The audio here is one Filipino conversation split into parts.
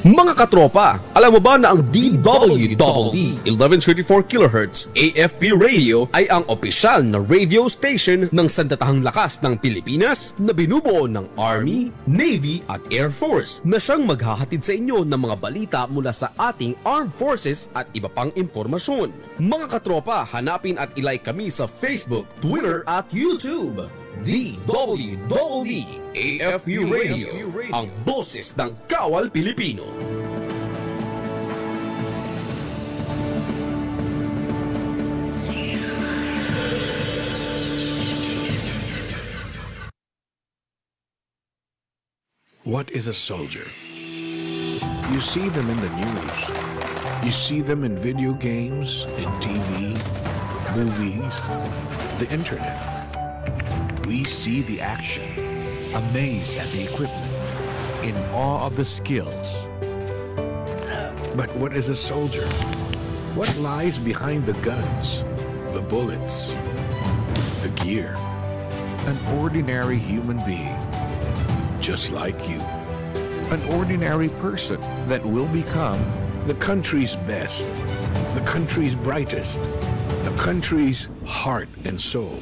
Mga katropa, alam mo ba na ang DWDD 1134 kHz AFP radio ay ang opisyal na radio station ng sandatahang lakas ng Pilipinas na binubuo ng Army, Navy at Air Force na siyang maghahatid sa inyo ng mga balita mula sa ating Armed Forces at iba pang impormasyon. Mga katropa, hanapin at ilike kami sa Facebook, Twitter at YouTube. DWDD AFP Radio, ang boses ng Kawal Pilipino. What is a soldier? You see them in the news. You see them in video games, in TV, movies, the internet. We see the action, amazed at the equipment, in awe of the skills. But what is a soldier? What lies behind the guns, the bullets, the gear? An ordinary human being, just like you. An ordinary person that will become the country's best, the country's brightest, the country's heart and soul.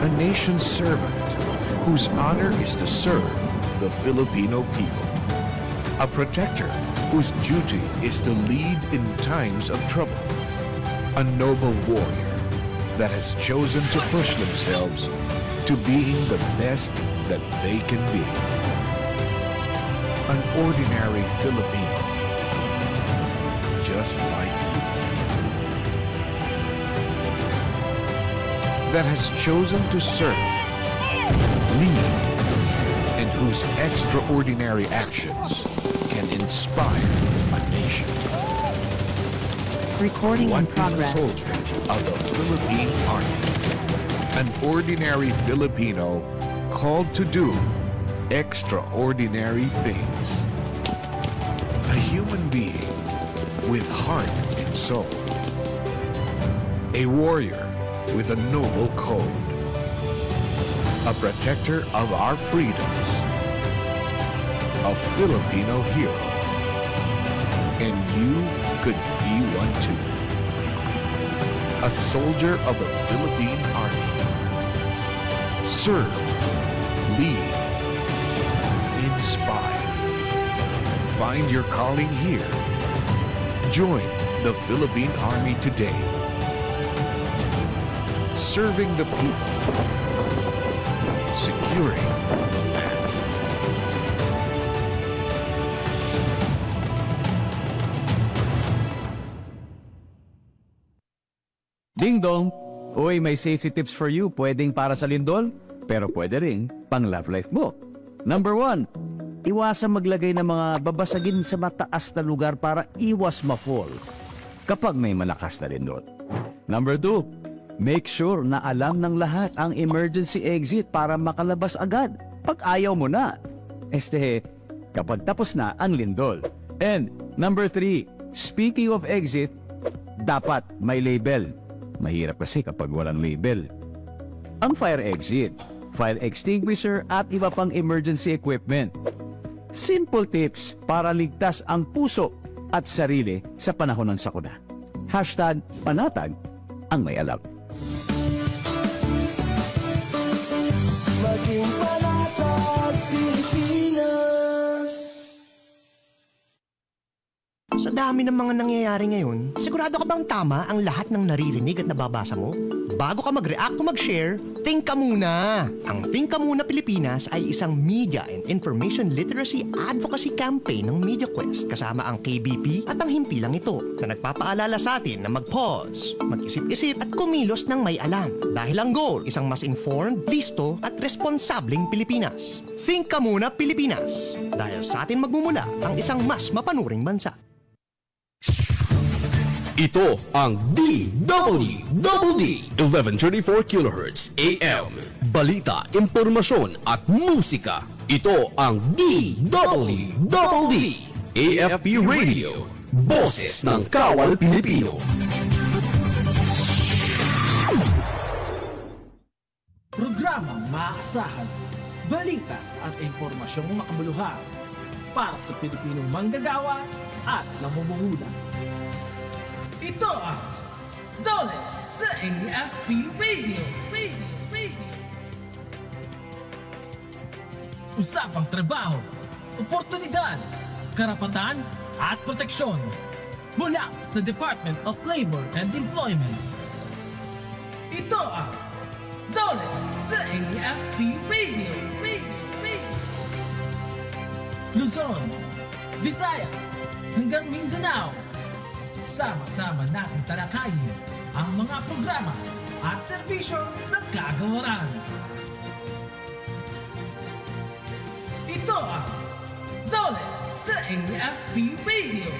A nation's servant whose honor is to serve the Filipino people. A protector whose duty is to lead in times of trouble. A noble warrior that has chosen to push themselves to being the best that they can be. An ordinary Filipino, just like you. That has chosen to serve, lead, and whose extraordinary actions can inspire a nation. Recording in What is a progress. soldier of the Philippine Army? An ordinary Filipino called to do extraordinary things. A human being with heart and soul. A warrior with a noble code. A protector of our freedoms. A Filipino hero. And you could be one too. A soldier of the Philippine Army. Serve, lead, inspire. Find your calling here. Join the Philippine Army today. Serving the people. Securing the land. Ding dong! Uy, may safety tips for you. Pwedeng para sa lindol, pero pwede ring pang love life mo. Number 1, iwasan maglagay ng mga babasagin sa mataas na lugar para iwas ma-fall kapag may malakas na lindol. Number 2, make sure na alam ng lahat ang emergency exit para makalabas agad pag ayaw mo na. Kapag tapos na ang lindol. And number 3, speaking of exit, dapat may label. Mahirap kasi kapag walang label. Ang fire exit, fire extinguisher at iba pang emergency equipment. Simple tips para ligtas ang puso at sarili sa panahon ng sakuna. #panatag ang may alam. Maging panatag Pilipinas. Sa dami ng mga nangyayari ngayon, sigurado ka bang tama ang lahat ng naririnig at nababasa mo? Bago ka mag-react o mag-share, think ka muna! Ang Think Ka Muna Pilipinas ay isang media and information literacy advocacy campaign ng MediaQuest kasama ang KBP at ang himpilang ito na nagpapaalala sa atin na mag-pause, mag-isip-isip at kumilos ng may alam. Dahil ang goal, isang mas informed, listo at responsableng Pilipinas. Think Ka Muna Pilipinas! Dahil sa atin magmumula ang isang mas mapanuring bansa. Ito ang DWDD 1134 kHz AM. Balita, impormasyon at musika. Ito ang DWDD AFP Radio. Boses ng Kawal Pilipino. Programang maaasahan, balita at impormasyong makabuluhan. para sa Pilipinong manggagawa at namumuhunan. Ito ang Dole sa AFP Radio. Usapang trabaho, oportunidad, karapatan at proteksyon mula sa Department of Labor and Employment. Ito ang Dole sa AFP Radio. Luzon, Visayas, hanggang Mindanao. Sama-sama natin talakayin ang mga programa at serbisyo ng kagawaran. Ito ang Dole sa AFP Radio.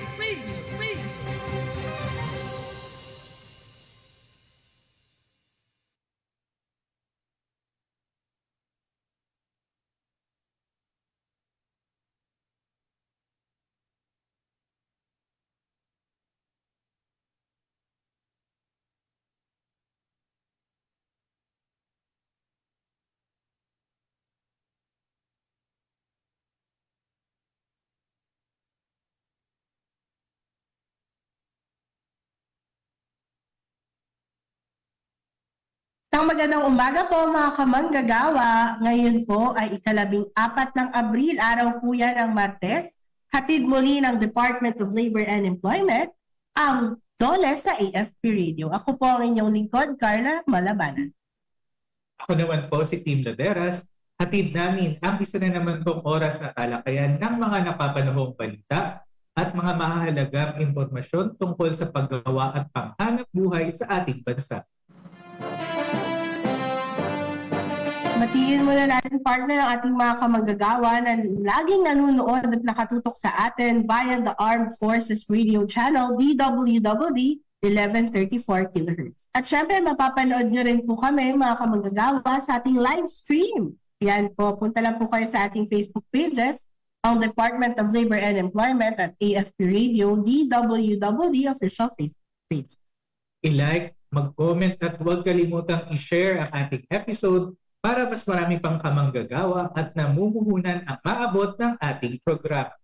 Isang magandang umaga po mga kamanggagawa. Ngayon po ay ika-14 ng Abril, araw po yan ng Martes. Hatid muli ng Department of Labor and Employment ang Dole sa AFP Radio. Ako po ang inyong lingkod, Carla Malabanan. Ako naman po si Team Laderas. Hatid namin ang isa na naman pong oras na talakayan ng mga napapanahong balita at mga mahahalagang impormasyon tungkol sa paggawa at panghanap buhay sa ating bansa. Matiin muna natin partner ang ating mga kamanggagawa na laging nanonood at nakatutok sa atin via the Armed Forces Radio Channel DWWD 1134 kHz. At syempre mapapanood nyo rin po kami mga kamanggagawa sa ating live stream. Yan po, punta lang po kayo sa ating Facebook pages, ang Department of Labor and Employment at AFP Radio DWWD official Facebook page. I-like, mag-comment at huwag kalimutang i-share ang ating episode para mas marami pang kamanggagawa at namumuhunan ang maabot ng ating programa.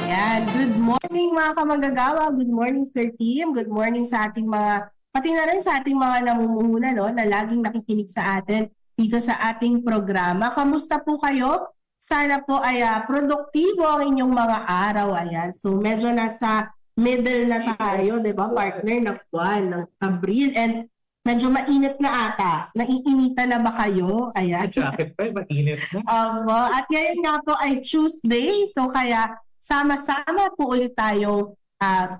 Ayan, good morning mga kamanggagawa, good morning Sir Team, good morning sa ating mga, pati na rin sa ating mga namumuhunan no, na laging nakikinig sa atin dito sa ating programa. Kamusta po kayo? Sana po ay produktibo ang inyong mga araw. Ayan, so medyo nasa middle na tayo, di ba partner, ng buwan, ng Abril, and medyo mainit na ata. Naiinitan na ba kayo? Ayan. Jacket pa, mainit na. At ngayon nga po ay Tuesday. So kaya sama-sama po ulit tayong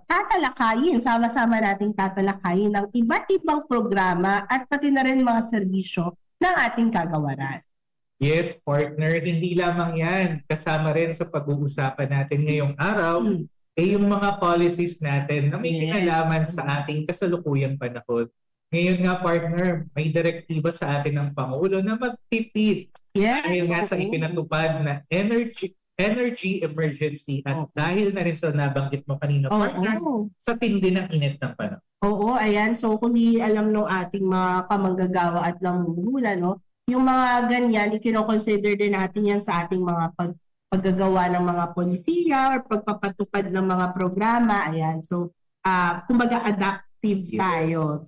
tatalakayin. Sama-sama nating tatalakayin ng iba't ibang programa at pati na rin mga serbisyo ng ating kagawaran. Yes, partner, hindi lamang yan. Kasama rin sa pag-uusapan natin ngayong araw ay yung mga policies natin na may kinalaman sa ating kasalukuyang panahon. Ngayon nga partner, may direktiba sa atin ng Pangulo na magtipid. Yes. Dahil nga sa ipinatupad na energy emergency at dahil na rin sa nabanggit mo kanina partner, sa tindi ng init ng panahon. Oo, ayan. So kung di alam ng ating mga kamanggagawa at namumuhunan, no, yung mga ganyan, ikinoconsider din natin yan sa ating mga paggagawa ng mga polisiya or pagpapatupad ng mga programa. Ayan. So, kumbaga adaptive tayo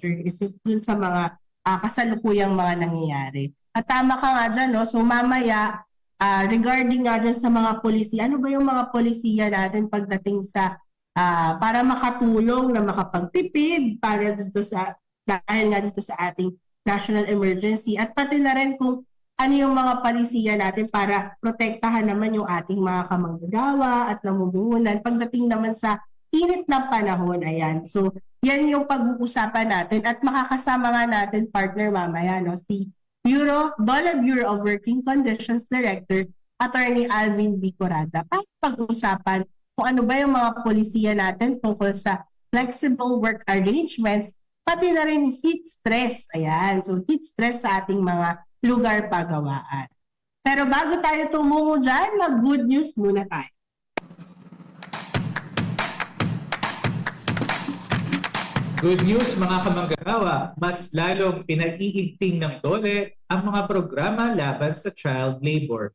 dun sa mga kasalukuyang mga nangyayari. At tama ka nga dyan, no? So mamaya, regarding nga dyan sa mga polisiya, ano ba yung mga polisiya natin pagdating sa para makatulong na makapagtipid para dito sa, dahil nga dito sa ating national emergency at pati na rin kung ano yung mga palisiya natin para protektahan naman yung ating mga kamanggagawa at namumuhunan pagdating naman sa init ng panahon. Ayan. So, yan yung pag-uusapan natin at makakasama nga natin partner mamaya, no, si DOLE Bureau of Working Conditions Director, Attorney Alvin B. Corrada, para pag-uusapan kung ano ba yung mga polisiya natin tungkol sa flexible work arrangements, pati na rin heat stress. Ayan. So, heat stress sa ating mga lugar pagawaan. Pero bago tayo tumungo dyan, mag-good news muna tayo. Good news mga kamanggagawa, mas lalong pinag-iigting ng DOLE ang mga programa laban sa child labor.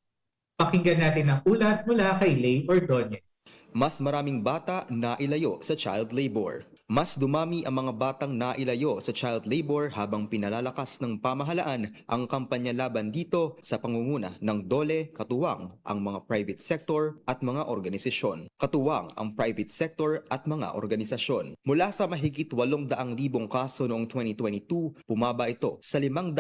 Pakinggan natin ang ulat mula kay Lay Ordonez. Mas maraming bata na ilayo sa child labor. Mas dumami ang mga batang nailayo sa child labor habang pinalalakas ng pamahalaan ang kampanya laban dito sa pangunguna ng DOLE, katuwang ang mga private sector at mga organisasyon. Katuwang ang private sector at mga organisasyon. Mula sa mahigit 800,000 kaso noong 2022, bumaba ito sa 500,000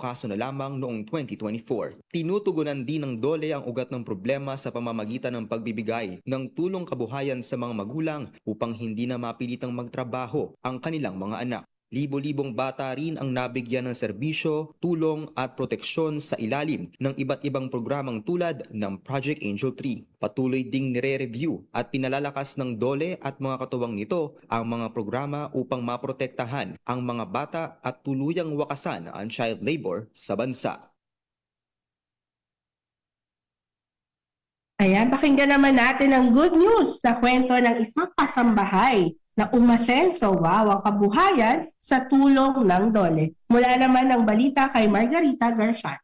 kaso na lamang noong 2024. Tinutugunan din ng DOLE ang ugat ng problema sa pamamagitan ng pagbibigay ng tulong kabuhayan sa mga magulang upang hindi na mapilitang magtrabaho ang kanilang mga anak. Libo-libong bata rin ang nabigyan ng serbisyo, tulong at proteksyon sa ilalim ng iba't ibang programang tulad ng Project Angel 3. Patuloy ding nire-review at pinalalakas ng DOLE at mga katuwang nito ang mga programa upang maprotektahan ang mga bata at tuluyang wakasan ang child labor sa bansa. Ayan, pakinggan naman natin ang good news na kwento ng isang kasambahay na umasenso, wow, ang kabuhayan sa tulong ng DOLE. Mula naman ang balita kay Margarita Garcian.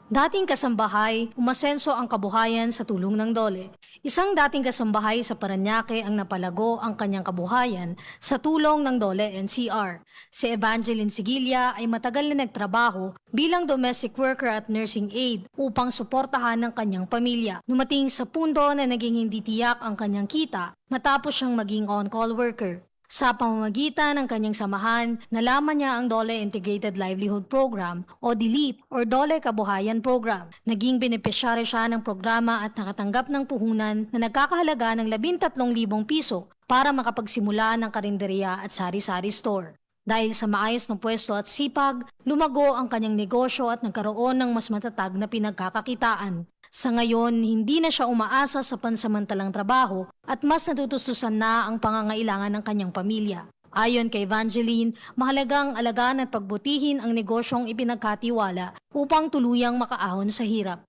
Dating kasambahay, umasenso ang kabuhayan sa tulong ng DOLE. Isang dating kasambahay sa Parañaque ang napalago ang kanyang kabuhayan sa tulong ng DOLE NCR. Si Evangeline Sigilla ay matagal na nagtrabaho bilang domestic worker at nursing aide upang suportahan ang kanyang pamilya. Dumating sa punto na naging hindi tiyak ang kanyang kita matapos siyang maging on-call worker. Sa pamamagitan ng kanyang samahan, nalaman niya ang DOLE Integrated Livelihood Program o DILIP or DOLE Kabuhayan Program. Naging benepisyaryo siya ng programa at nakatanggap ng puhunan na nagkakahalaga ng 13,000 piso para makapagsimula ng karinderya at sari-sari store. Dahil sa maayos na pwesto at sipag, lumago ang kanyang negosyo at nagkaroon ng mas matatag na pinagkakakitaan. Sa ngayon, hindi na siya umaasa sa pansamantalang trabaho at mas natutustusan na ang pangangailangan ng kanyang pamilya. Ayon kay Evangeline, mahalagang alagaan at pagbutihin ang negosyong ipinagkatiwala upang tuluyang makaahon sa hirap.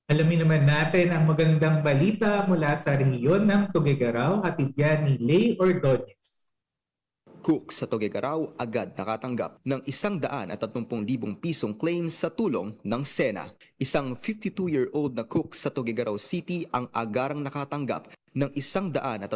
Alamin naman natin ang magandang balita mula sa rehiyon ng Tuguegarao at yan ni Lay Ordonez. Cook sa Tuguegarao agad nakatanggap ng 130,000 pisong claims sa tulong ng SENA. Isang 52-year-old na cook sa Tuguegarao City ang agarang nakatanggap ng 130,000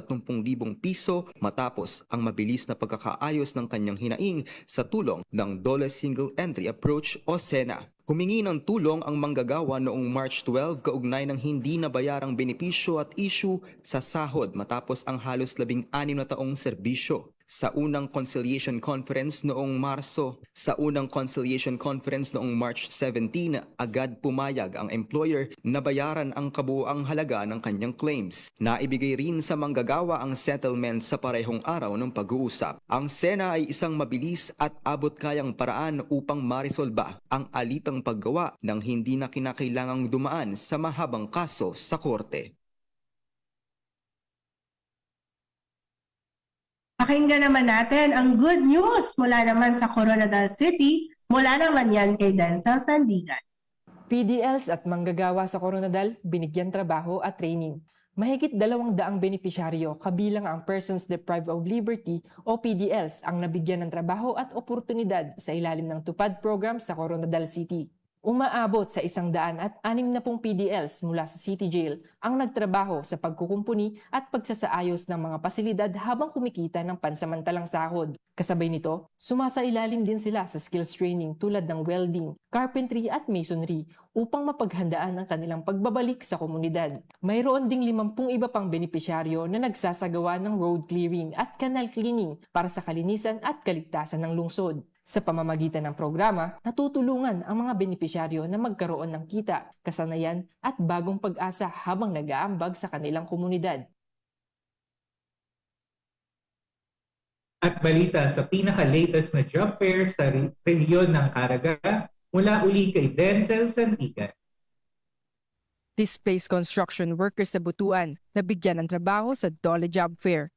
piso matapos ang mabilis na pagkakaayos ng kanyang hinaing sa tulong ng DOLE Single Entry Approach o SENA. Humingi ng tulong ang manggagawa noong March 12 kaugnay ng hindi nabayarang benepisyo at issue sa sahod matapos ang halos 16 na taong serbisyo. Sa unang conciliation conference noong March 17, agad pumayag ang employer na bayaran ang kabuuang halaga ng kanyang claims. Naibigay rin sa manggagawa ang settlement sa parehong araw ng pag-uusap. Ang SENA ay isang mabilis at abot-kayang paraan upang marisolba ang alitang paggawa ng hindi na kinakailangang dumaan sa mahabang kaso sa korte. Pakinggan naman natin ang good news mula naman sa Coronadal City, mula naman yan kay Denzel Sandigan. PDLs at manggagawa sa Coronadal binigyan trabaho at training. Mahigit 200 benepisyaryo kabilang ang Persons Deprived of Liberty o PDLs ang nabigyan ng trabaho at oportunidad sa ilalim ng TUPAD program sa Coronadal City. Umaabot sa 160 PDLs mula sa City Jail ang nagtrabaho sa pagkukumpuni at pagsasaayos ng mga pasilidad habang kumikita ng pansamantalang sahod. Kasabay nito, sumasailalim din sila sa skills training tulad ng welding, carpentry at masonry upang mapaghandaan ang kanilang pagbabalik sa komunidad. Mayroon ding 50 iba pang benepisyaryo na nagsasagawa ng road clearing at canal cleaning para sa kalinisan at kaligtasan ng lungsod. Sa pamamagitan ng programa, natutulungan ang mga benepisyaryo na magkaroon ng kita, kasanayan at bagong pag-asa habang nag-aambag sa kanilang komunidad. At balita sa pinaka-latest na job fair sa rehiyon ng Caraga, mula uli kay Denzel Sandigan. Displaced construction workers sa Butuan nabigyan ng trabaho sa DOLE Job Fair.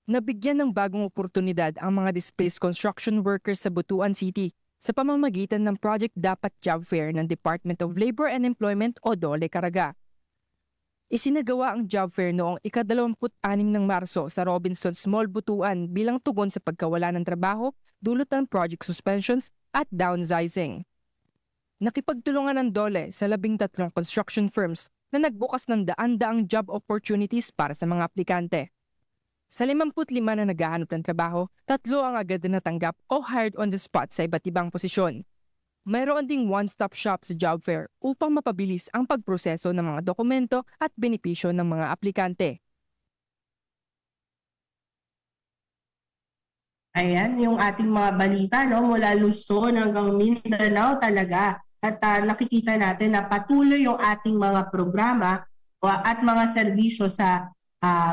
Nabigyan ng bagong oportunidad ang mga displaced construction workers sa Butuan City sa pamamagitan ng Project Dapat Job Fair ng Department of Labor and Employment o DOLE Caraga. Isinagawa ang job fair noong ika-26 ng Marso sa Robinsons Mall, Butuan bilang tugon sa pagkawala ng trabaho, dulot ng project suspensions at downsizing. Nakipagtulungan ng DOLE sa 13 construction firms na nagbukas ng daan-daang job opportunities para sa mga aplikante. Sa 55 na naghahanap ng trabaho, 3 ang agad na natanggap o hired on the spot sa iba't ibang posisyon. Mayroon ding one-stop shop sa job fair upang mapabilis ang pagproseso ng mga dokumento at benepisyo ng mga aplikante. Ayan, yung ating mga balita, no, mula Luzon hanggang Mindanao talaga. At nakikita natin na patuloy yung ating mga programa at mga serbisyo sa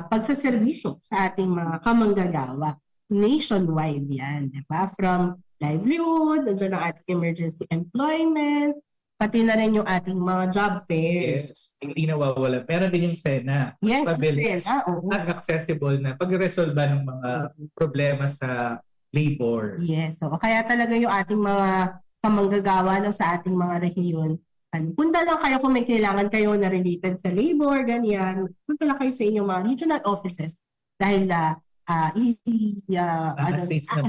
pagsaserbisyo sa ating mga kamanggagawa. Nationwide yan, di ba? From livelihood, nandiyan ang ating emergency employment, pati na rin yung ating mga job fairs. Yes, hindi nawawala. Meron din yung SENA. Yes, Pabilis SENA, oo. at accessible na pag-resolve ng mga problema sa labor. Yes, so kaya talaga yung ating mga kamanggagawa no, sa ating mga rehiyon. Punta lang kayo kung may kailangan kayo na related sa labor, ganyan. Punta lang kayo sa inyong mga regional offices dahil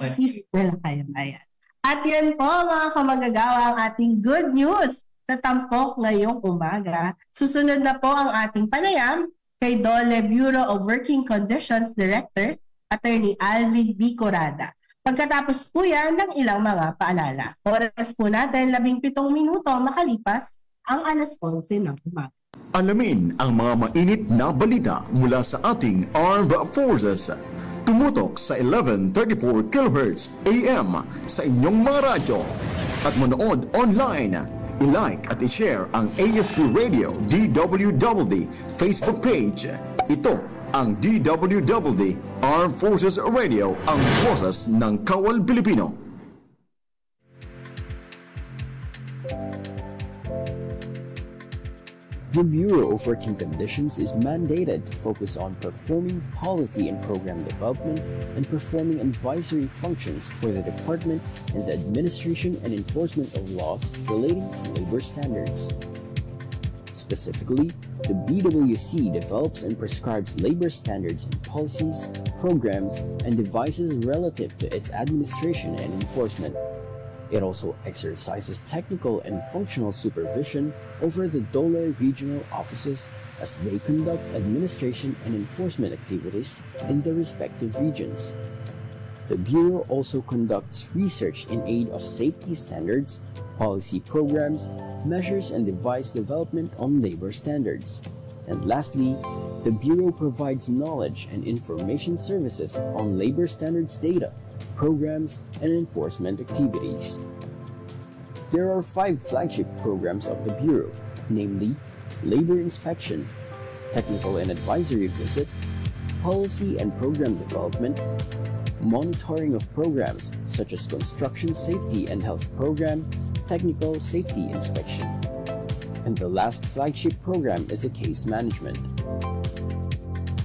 assist na lang kayo. Ayan. At yan po mga kamanggagawa ang ating good news na tampok ngayong umaga. Susunod na po ang ating panayam kay DOLE Bureau of Working Conditions Director, Attorney Alvin B. Corada. Pagkatapos po yan ng ilang mga paalala. Oras po natin 17 minuto makalipas ang alas 11 ng umaga. Alamin ang mga mainit na balita mula sa ating Armed Forces. Tumutok sa 1134 kHz AM sa inyong mga radyo at manood online. I-like at i-share ang AFP Radio DWWD Facebook page. Ito ang DWWD Armed Forces Radio, ang boses ng Kawal Pilipino. The Bureau of Working Conditions is mandated to focus on performing policy and program development and performing advisory functions for the department in the administration and enforcement of laws relating to labor standards. Specifically, the BWC develops and prescribes labor standards and policies, programs, and devices relative to its administration and enforcement. It also exercises technical and functional supervision over the DOLE regional offices as they conduct administration and enforcement activities in the respective regions. The Bureau also conducts research in aid of safety standards, policy programs, measures and device development on labor standards. And lastly, the Bureau provides knowledge and information services on labor standards data, programs, and enforcement activities. There are 5 flagship programs of the Bureau, namely Labor Inspection, Technical and Advisory Visit, Policy and Program Development, Monitoring of programs such as Construction Safety and Health Program, Technical Safety Inspection. And the last flagship program is a Case Management.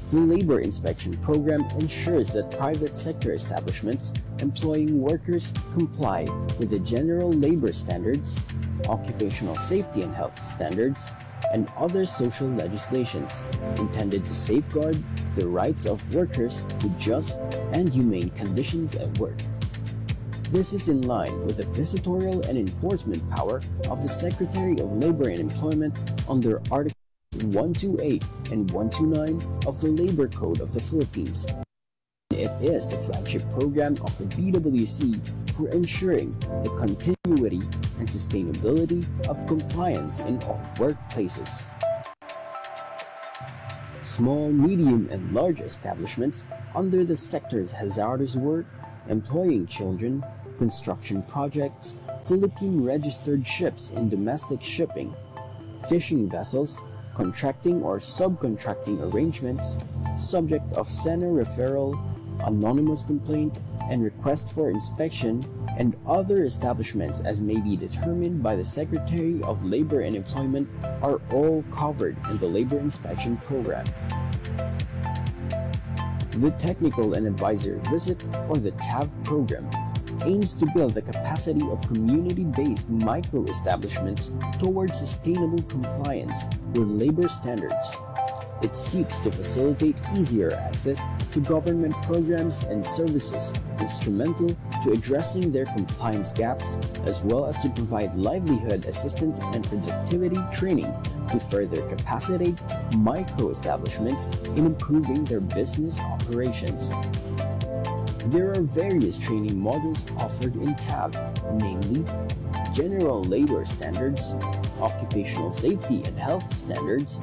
The Labor Inspection Program ensures that private sector establishments employing workers comply with the general labor standards, occupational safety and health standards, and other social legislations intended to safeguard the rights of workers to just and humane conditions at work. This is in line with the visitorial and enforcement power of the Secretary of Labor and Employment under Article 128 and 129 of the Labor Code of the Philippines. It is the flagship program of the BWC for ensuring the continuity and sustainability of compliance in all workplaces. Small, medium, and large establishments under the sector's hazardous work, employing children, construction projects, Philippine registered ships in domestic shipping, fishing vessels, contracting or subcontracting arrangements, subject of SENA referral, anonymous complaint, and request for inspection, and other establishments as may be determined by the Secretary of Labor and Employment are all covered in the Labor Inspection Program. The Technical and Advisory Visit, or the TAV program, aims to build the capacity of community-based micro-establishments towards sustainable compliance with labor standards. It seeks to facilitate easier access to government programs and services, instrumental to addressing their compliance gaps, as well as to provide livelihood assistance and productivity training to further capacitate micro-establishments in improving their business operations. There are various training modules offered in TAB, namely General Labor Standards, Occupational Safety and Health Standards,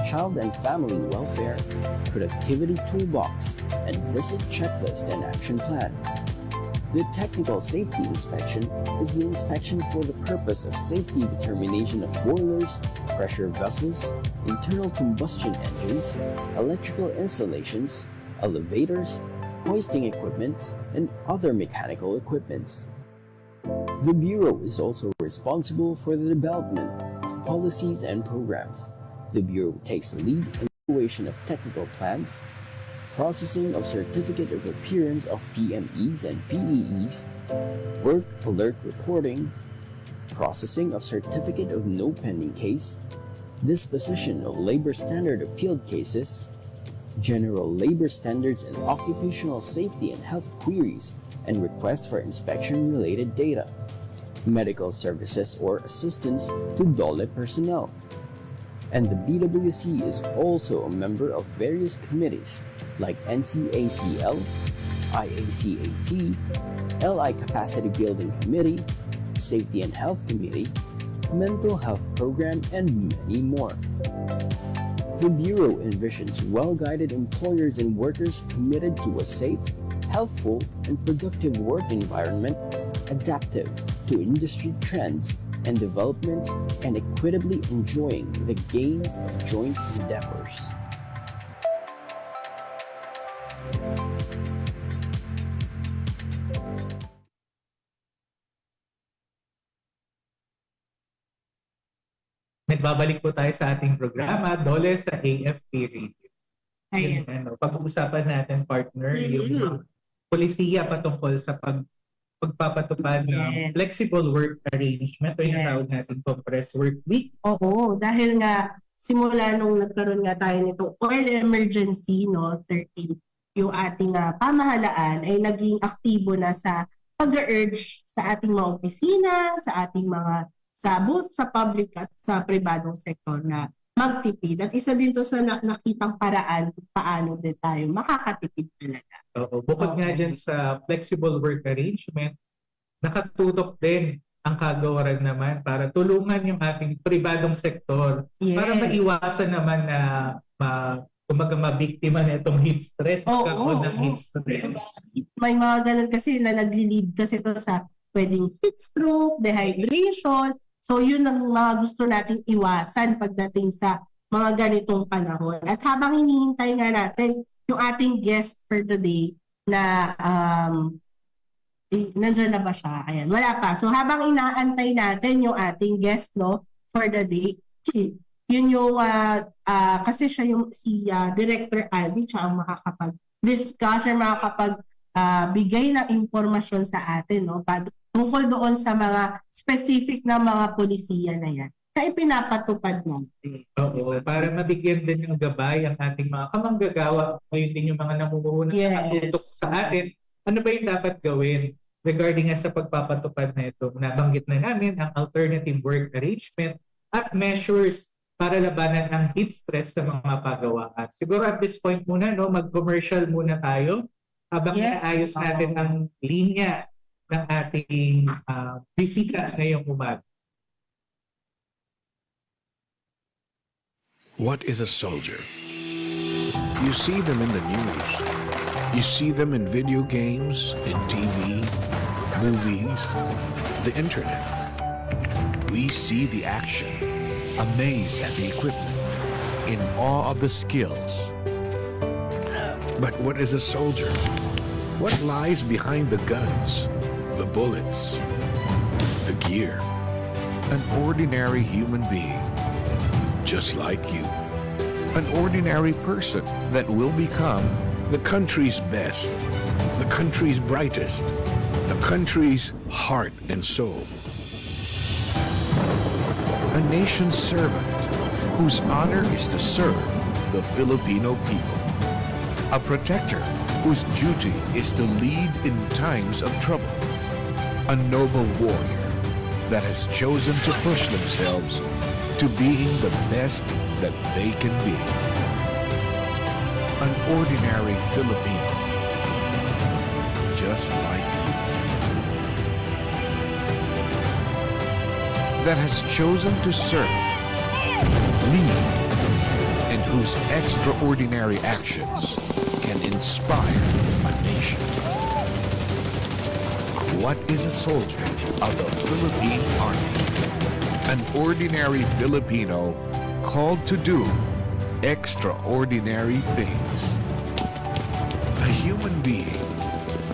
Child and Family Welfare, Productivity Toolbox, and Visit Checklist and Action Plan. The Technical Safety Inspection is the inspection for the purpose of safety determination of boilers, pressure vessels, internal combustion engines, electrical installations, elevators, hoisting equipments, and other mechanical equipments. The Bureau is also responsible for the development of policies and programs. The Bureau takes the lead in the evaluation of technical plans, processing of certificate of appearance of PMEs and PEEs, work alert reporting, processing of certificate of no pending case, disposition of labor standard appealed cases, general labor standards and occupational safety and health queries and requests for inspection-related data, medical services or assistance to DOLE personnel. And the BWC is also a member of various committees like NCACL, IACAT, LI Capacity Building Committee, Safety and Health Committee, Mental Health Program, and many more. The Bureau envisions well-guided employers and workers committed to a safe, healthful, and productive work environment, adaptive to industry trends and developments, and equitably enjoying the gains of joint endeavors. Nagbabalik po tayo sa ating programa, Dole sa AFP Radio. Ayan. Pag-uusapan natin, partner, yung polisiya patungkol sa pagpapatupad ng flexible work arrangement o yung tawag natin compressed work week. Oo, dahil nga simula nung nagkaroon nga tayo nitong oil emergency, no, 13, yung ating pamahalaan ay naging aktibo na sa pag-urge sa ating mga opisina, sa ating mga both sa public at sa pribadong sektor na magtipid. At isa din to sa nakitang paraan kung paano din tayo makakatipid talaga. Oo. Bukod nga dyan sa flexible work arrangement, nakatutok din ang kagawaran naman para tulungan yung ating pribadong sektor para maiwasan naman na mabiktima na itong heat stress, magkaroon ng heat stress. May mga ganun kasi na nagli-lead kasi ito sa pwedeng heat stroke, dehydration. So yun ang mga gusto nating iwasan pagdating sa mga ganitong panahon. At habang hinihintay nga natin yung ating guest for today na nandyan na ba siya? Ayan, wala pa. So habang inaantay natin yung ating guest, no, for the day, yun yung kasi siya yung si Director Alvin, siya ang makakapag-discuss or makakapag-bigay ng impormasyon sa atin, no, tungkol doon sa mga specific na mga polisiya na yan na ipinapatupad natin. Oo, para mabigyan din ng gabay ang ating mga kamanggagawa, ngayon din yung mga namumuhunan na natutok sa atin, ano ba yung dapat gawin regarding sa pagpapatupad na ito. Nabanggit na namin ang alternative work arrangement at measures para labanan ang heat stress sa mga pagawaan. Siguro at this point muna, no, mag-commercial muna tayo habang inaayos natin ang linya ng ating bisita ngayong umaga. What is a soldier? You see them in the news. You see them in video games, in TV, movies, the internet. We see the action, amazed at the equipment, in awe of the skills. But what is a soldier? What lies behind the guns, the bullets, the gear? An ordinary human being, just like you. An ordinary person that will become the country's best, the country's brightest, the country's heart and soul. A nation's servant whose honor is to serve the Filipino people. A protector whose duty is to lead in times of trouble. A noble warrior that has chosen to push themselves to being the best that they can be. An ordinary Filipino, just like you, that has chosen to serve, lead, and whose extraordinary actions can inspire a nation. What is a soldier of the Philippine Army? An ordinary Filipino called to do extraordinary things. A human being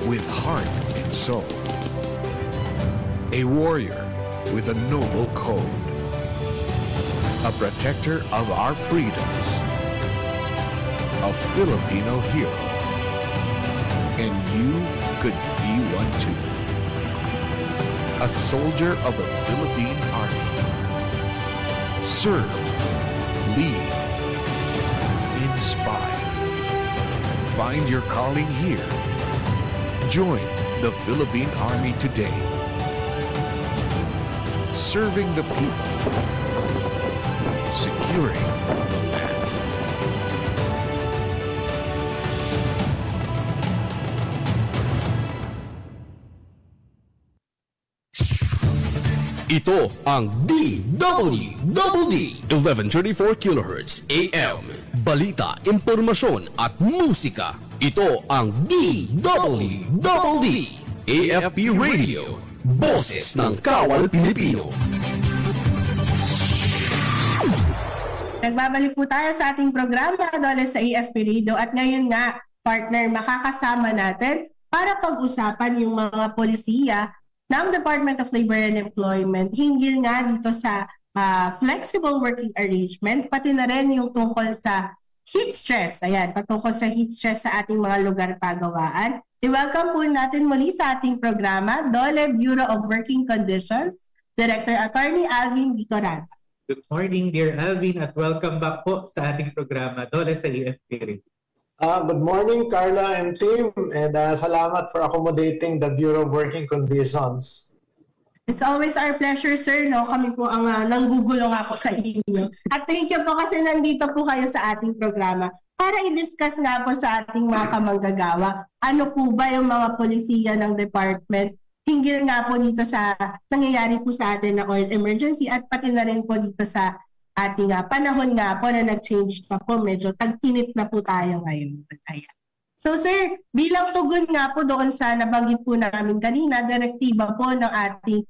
with heart and soul. A warrior with a noble code. A protector of our freedoms. A Filipino hero. And you could be one too. A soldier of the Philippine Army. Serve, lead, inspire. Find your calling here. Join the Philippine Army today. Serving the people. Securing the land. Ito ang DWDD 1134 kHz AM. Balita, impormasyon at musika. Ito ang DWDD AFP Radio. Boses ng Kawal Pilipino. Nagbabalik po tayo sa ating programa dole sa AFP Radio at ngayon nga, partner, makakasama natin para pag-usapan yung mga polisiya ng Department of Labor and Employment hinggil nga dito sa flexible working arrangement, pati na rin yung tungkol sa heat stress. Ayan, patungkol sa heat stress sa ating mga lugar pagawaan. I-welcome po natin muli sa ating programa, Dole Bureau of Working Conditions, Director Attorney Alvin Vitorata. Good morning, dear Alvin, at welcome back po sa ating programa dole sa AFP Radio. Good morning, Carla and team, and salamat for accommodating the Bureau of Working Conditions. It's always our pleasure, sir. No? Kami po ang nanggugulong ako sa inyo. At thank you po kasi nandito po kayo sa ating programa para i-discuss nga po sa ating mga kamanggagawa. Ano po ba yung mga polisiya ng department hinggil nga po dito sa nangyayari po sa atin na oil emergency at pati na rin po dito sa ating panahon nga po na nag-change na po, medyo tag-init na po tayo ngayon. Ayan. So sir, bilang tugon nga po doon sa nabanggit po namin kanina, direktiba po ng ating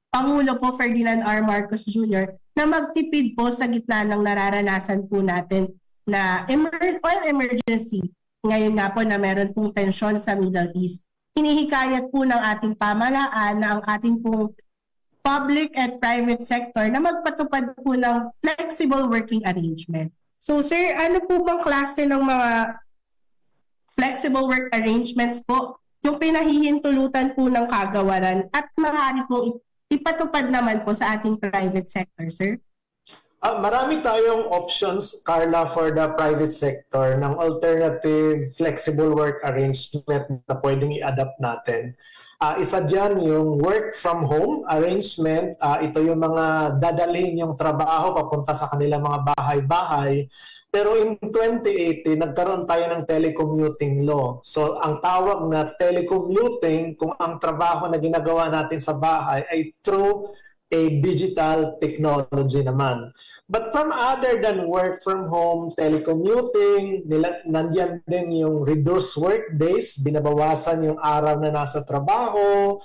Pangulo po Ferdinand R. Marcos Jr. na magtipid po sa gitna ng nararanasan po natin na oil emergency. Ngayon nga po na meron pong tensyon sa Middle East. Hinihikayat po ng ating pamahalaan na ang ating pong public and private sector na magpatupad po ng flexible working arrangement. So sir, ano po bang klase ng mga flexible work arrangements po yung pinahihintulutan po ng kagawaran at maaari po ipatupad naman po sa ating private sector, sir? Marami tayong options, Carla, for the private sector ng alternative flexible work arrangement na pwedeng i-adapt natin. Isa dyan yung work from home arrangement. Ito yung mga dadalhin yung trabaho papunta sa kanilang mga bahay-bahay. Pero in 2018, nagkaroon tayo ng telecommuting law. So ang tawag na telecommuting, kung ang trabaho na ginagawa natin sa bahay ay through a digital technology naman. But from other than work from home, telecommuting, nandiyan din yung reduced work days, binabawasan yung araw na nasa trabaho.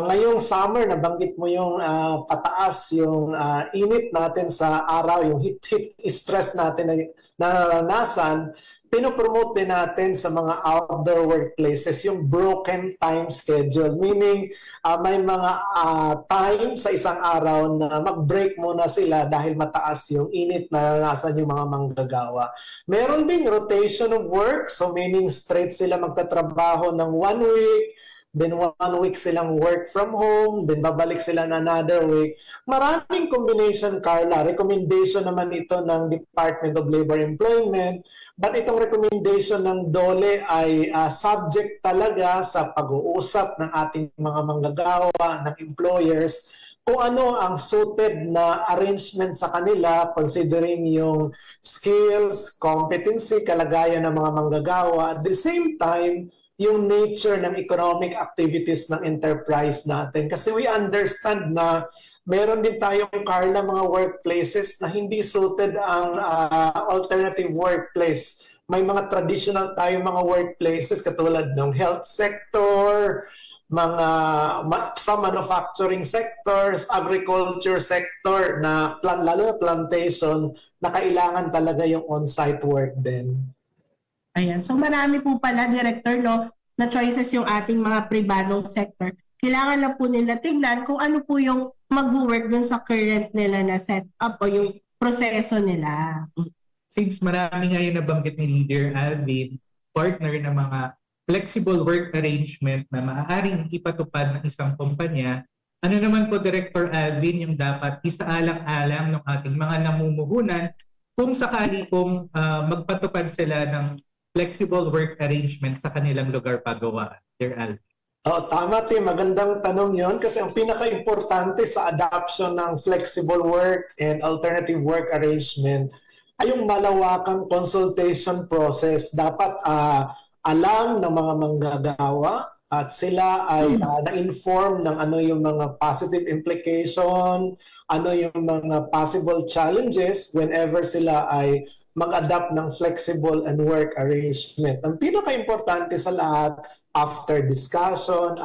Ngayong summer, nabanggit mo yung pataas yung init natin sa araw, yung heat stress natin na naranasan. Pinopromote din natin sa mga outdoor workplaces yung broken time schedule. Meaning, may mga time sa isang araw na mag-break muna sila dahil mataas yung init na naranasan yung mga manggagawa. Meron ding rotation of work. So meaning straight sila magtatrabaho ng 1 week, then 1 week silang work from home, then babalik sila na another week. Maraming combination, Carla. Recommendation naman ito ng Department of Labor Employment, but itong recommendation ng DOLE ay subject talaga sa pag-uusap ng ating mga manggagawa, ng employers, kung ano ang suited na arrangement sa kanila considering yung skills, competency, kalagayan ng mga manggagawa. At the same time, yung nature ng economic activities ng enterprise natin. Kasi we understand na meron din tayong, Carla, mga workplaces na hindi suited ang alternative workplace. May mga traditional tayong mga workplaces katulad ng health sector, sa manufacturing sectors, agriculture sector na lalo na plantation na kailangan talaga yung on-site work din. Ayan. So marami po pala, Director, no, na choices yung ating mga pribadong sector. Kailangan na po nila tignan kung ano po yung mag-work dun sa current nila na setup o yung proseso nila. Since marami ngayon nabanggit ni Leader Alvin, partner ng mga flexible work arrangement na maaaring ipatupad ng isang kumpanya, ano naman po, Director Alvin, yung dapat isaalang-alang ng ating mga namumuhunan kung sakali pong magpatupad sila ng flexible work arrangement sa kanilang lugar pagawaan, Dear Alvin? Tama, Tim. Magandang tanong yon kasi ang pinaka-importante sa adoption ng flexible work and alternative work arrangement ay yung malawakang consultation process. Dapat alam ng mga manggagawa at sila ay na-inform ng ano yung mga positive implication, ano yung mga possible challenges whenever sila ay mag-adapt ng flexible and work arrangement. Ang pinaka-importante sa lahat, after discussion,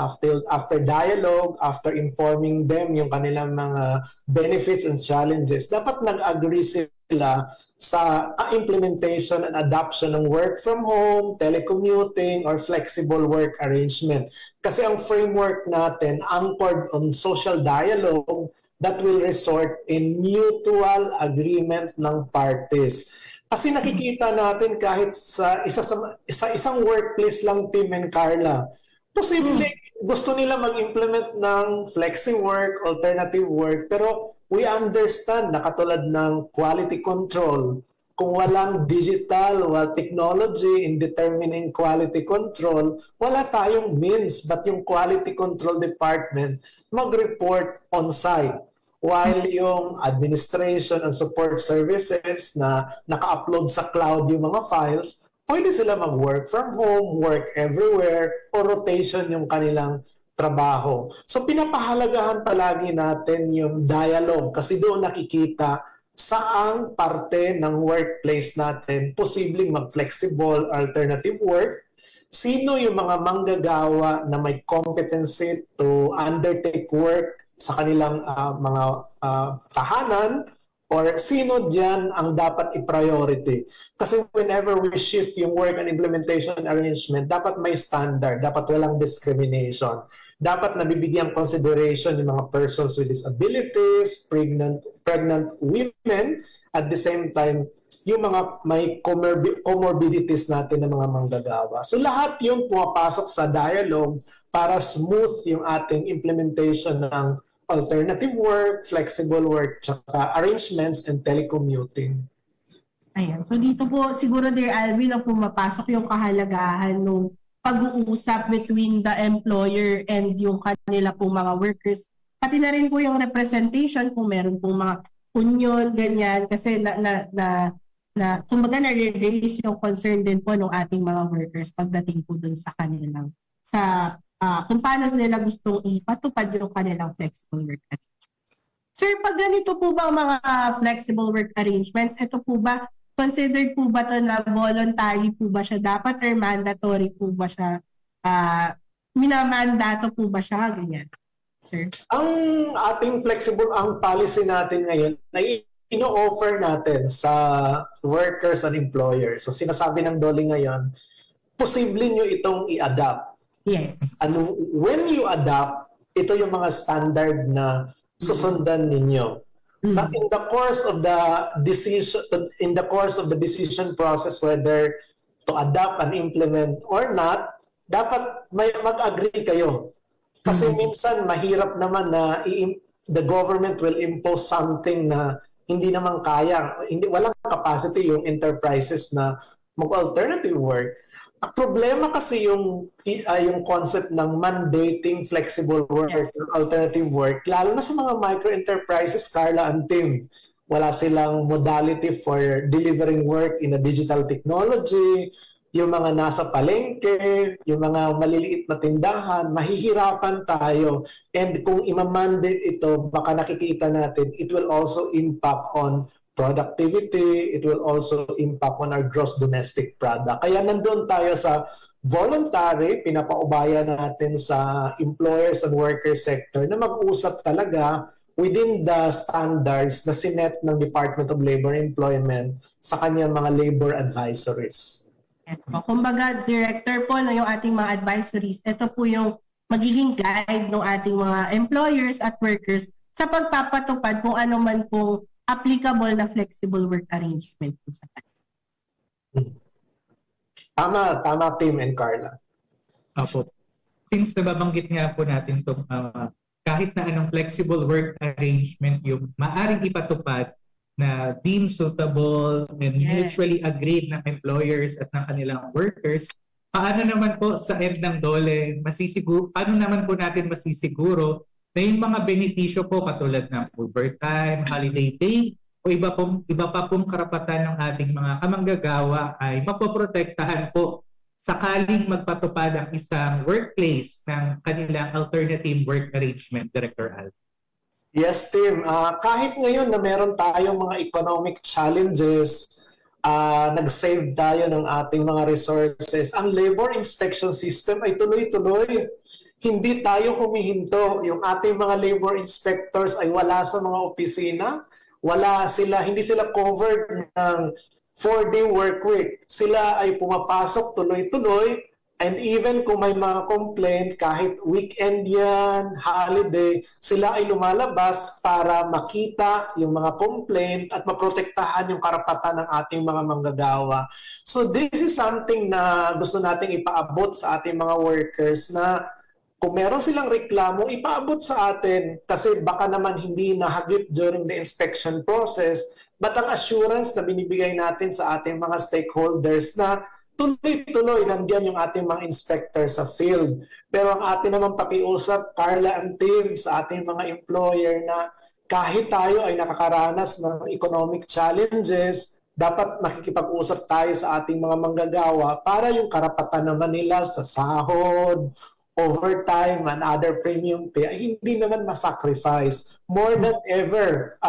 after dialogue, after informing them yung kanilang mga benefits and challenges, dapat nag-agree sila sa implementation and adoption ng work from home, telecommuting, or flexible work arrangement. Kasi ang framework natin anchored on social dialogue that will result in mutual agreement ng parties. Kasi nakikita natin kahit sa isang workplace lang, Tim and Carla, posible gusto nila mag-implement ng flexi work, alternative work, pero we understand na katulad ng quality control, kung walang digital or technology in determining quality control, wala tayong means but yung quality control department mag-report on-site. While yung administration and support services na naka-upload sa cloud yung mga files, pwede sila mag-work from home, work everywhere, o rotation yung kanilang trabaho. So pinapahalagahan palagi natin yung dialogue kasi doon nakikita saang parte ng workplace natin posibleng mag-flexible alternative work, sino yung mga manggagawa na may competency to undertake work sa kanilang mga tahanan, or sino dyan ang dapat i-priority. Kasi whenever we shift yung work and implementation arrangement, dapat may standard, dapat walang discrimination. Dapat nabibigyan consideration yung mga persons with disabilities, pregnant women, at the same time, yung mga may comorbidities natin ng mga manggagawa. So lahat yung pumapasok sa dialogue para smooth yung ating implementation ng alternative work, flexible work, tsaka arrangements and telecommuting. Ayan. So dito po siguro, Dear Alvin, na pumapasok yung kahalagahan ng pag-uusap between the employer and yung kanila pong mga workers. Pati na rin po yung representation kung meron pong mga union, ganyan. Kasi kumbaga na-release yung concern din po ng ating mga workers pagdating po dun sa kanilang kung paano nila gustong ipatupad yung kanilang flexible work arrangements. Sir, pag ganito po ba mga flexible work arrangements, ito po ba, considered po ba ito na voluntary po ba siya dapat or mandatory po ba siya, minamandato po ba siya, ganyan? Sir? Ang ating flexible, ang policy natin ngayon, ay ino-offer natin sa workers and employers. So sinasabi ng DOLE ngayon, posible nyo itong i-adapt. Yes. Ano, when you adopt, ito yung mga standard na susundan ninyo. But in the course of the decision process whether to adopt and implement or not, dapat may mag-agree kayo. Kasi minsan mahirap naman na the government will impose something na hindi naman kaya, walang capacity yung enterprises na mag-alternative work. Ang problema kasi yung concept ng mandating flexible work, alternative work, lalo na sa mga micro-enterprises, Carla and Tim. Wala silang modality for delivering work in a digital technology, yung mga nasa palengke, yung mga maliliit na tindahan, mahihirapan tayo. And kung imamandate ito, baka nakikita natin, it will also impact on productivity, it will also impact on our gross domestic product. Kaya nandun tayo sa voluntary, pinapaubaya natin sa employers and worker sector na mag-usap talaga within the standards na sinet ng Department of Labor and Employment sa kanyang mga labor advisories. So, kumbaga, Director po, yung ating mga advisories, ito po yung magiging guide ng ating mga employers at workers sa pagpapatupad kung ano man pong applicable na flexible work arrangement po sa kanila. Tama, Tim and Carla. Opo. Since nababanggit nga po natin itong kahit na anong flexible work arrangement yung maaring ipatupad na deemed suitable and mutually agreed ng employers at ng kanilang workers, paano naman po sa end ng DOLE, paano naman po natin masisiguro na yung mga benepisyo po katulad ng overtime, holiday pay, o iba pa pong karapatan ng ating mga kamanggagawa ay mapoprotektahan po sakaling magpatupad ang isang workplace ng kanilang alternative work arrangement, Director Al? Yes, Tim. Kahit ngayon na meron tayong mga economic challenges, nag-save tayo ng ating mga resources, ang labor inspection system ay tuloy-tuloy. Hindi tayo humihinto. Yung ating mga labor inspectors ay wala sa mga opisina. Hindi sila covered ng 4-day work week. Sila ay pumapasok tuloy-tuloy. And even kung may mga complaint, kahit weekend yan, holiday, sila ay lumalabas para makita yung mga complaint at maprotektahan yung karapatan ng ating mga manggagawa. So this is something na gusto nating ipaabot sa ating mga workers na kung meron silang reklamo, ipaabot sa atin kasi baka naman hindi nahagip during the inspection process. But ang assurance na binibigay natin sa ating mga stakeholders na tuloy-tuloy nandiyan yung ating mga inspector sa field. Pero ang ating naman pakiusap, Carla and Tim, sa ating mga employer na kahit tayo ay nakakaranas ng economic challenges, dapat makikipag-usap tayo sa ating mga manggagawa para yung karapatan naman nila sa sahod, overtime, and other premium pay ay hindi naman masacrifice. More than ever,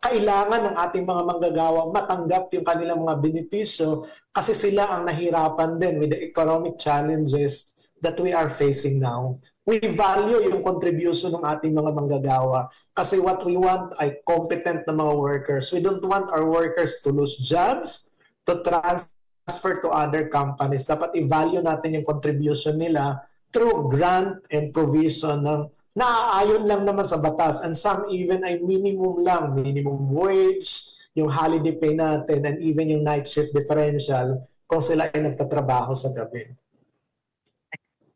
kailangan ng ating mga manggagawa matanggap yung kanilang mga benepisyo kasi sila ang nahirapan din with the economic challenges that we are facing now. We value yung contribution ng ating mga manggagawa kasi what we want ay competent na mga workers. We don't want our workers to lose jobs, to transfer to other companies. Dapat i-value natin yung contribution nila through grant and provision ng naaayon lang naman sa batas, and some even ay minimum lang, minimum wage, yung holiday pay natin, and even yung night shift differential kung sila ay nagtatrabaho sa gabi.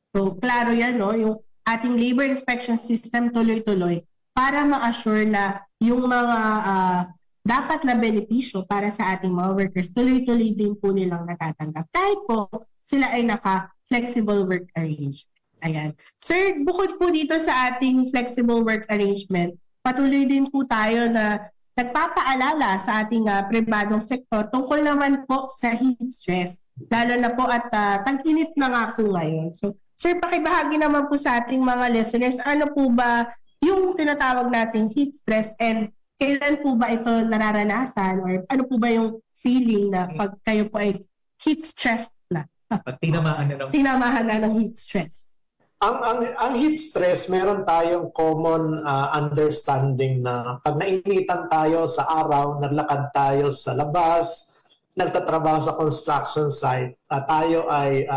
So, klaro yan, no? Yung ating labor inspection system tuloy-tuloy para ma-assure na yung mga dapat na benepisyo para sa ating mga workers, tuloy-tuloy din po nilang natatanggap. Kahit po sila ay naka-flexible work arrangement. Ayan. Sir, bukod po dito sa ating flexible work arrangement, patuloy din po tayo na nagpapaalala sa ating pribadong sektor tungkol naman po sa heat stress. Lalo na po at tag-init na nga po ngayon. So, sir, pakibahagi naman po sa ating mga listeners, ano po ba yung tinatawag nating heat stress and kailan po ba ito nararanasan or ano po ba yung feeling na pag kayo po ay heat stressed na? Pag tinamaan na ng heat stress. Ang heat stress, meron tayong common understanding na pag nainitan tayo sa araw, naglakad tayo sa labas, nagtatrabaho sa construction site, tayo ay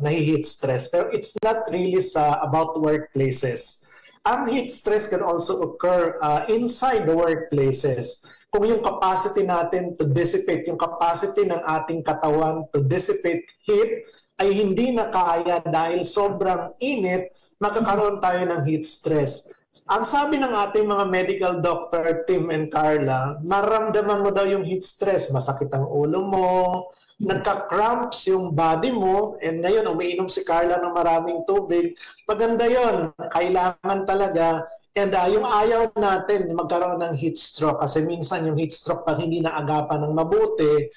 nahi-heat stress. Pero it's not really about workplaces. Ang heat stress can also occur inside the workplaces. kung yung capacity natin to dissipate, yung capacity ng ating katawan to dissipate heat ay hindi na kaya dahil sobrang init, makakaroon tayo ng heat stress. Ang sabi ng ating mga medical doctor, Tim and Carla, maramdaman mo daw yung heat stress, masakit ang ulo mo, nagka-cramps yung body mo, and ngayon umiinom si Carla ng maraming tubig. Maganda yon, kailangan talaga. And yung ayaw natin magkaroon ng heat stroke kasi minsan yung heat stroke pag hindi naagapan ng mabuti,